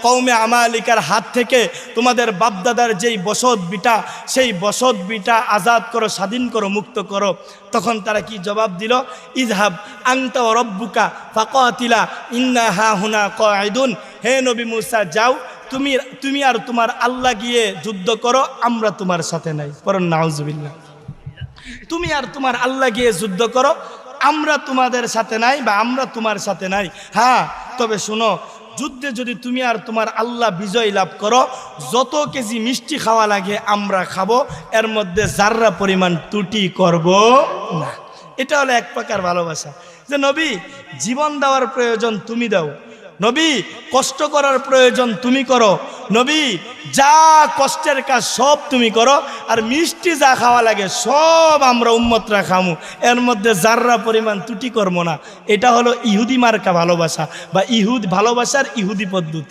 কওমে আমালিকার হাত থেকে তোমাদের বাপদাদার যেই বসত বিটা, সেই বসত বিটা আজাদ করো, স্বাধীন করো, মুক্ত করো। তখন তারা কি জবাব দিল? ইযহাব আনতা ওয়া রাব্বুকা ফাকাতিলা ইন্না হাহুনা কাঈদুন। হে নবী মুসা, যাও, তুমি আর তোমার আল্লাহ গিয়ে যুদ্ধ করো, আমরা তোমার সাথে নাই। পড়ুন নাউজুবিল্লাহ। তুমি আর তোমার আল্লাহ গিয়ে যুদ্ধ করো, আমরা তোমাদের সাথে নাই, বা আমরা তোমার সাথে নাই। হ্যাঁ, তবে শোনো, যুদ্ধে যদি তুমি আর তোমার আল্লাহ বিজয় লাভ করো, যত কেজি মিষ্টি খাওয়া লাগে আমরা খাবো, এর মধ্যে যাররা পরিমাণ ত্রুটি করব না। এটা হলো এক প্রকার ভালোবাসা, যে নবী জীবন দেওয়ার প্রয়োজন তুমি দাও, নবী কষ্ট করার প্রয়োজন তুমি করো, নবী যা কষ্টের কাজ সব তুমি করো, আর মিষ্টি যা খাওয়া লাগে সব আমরা উম্মতরা খামু, এর মধ্যে যাররা পরিমাণ ত্রুটি করবো না। এটা হলো ইহুদি মার্কা ভালোবাসা, বা ভালোবাসার ইহুদি পদ্ধতি।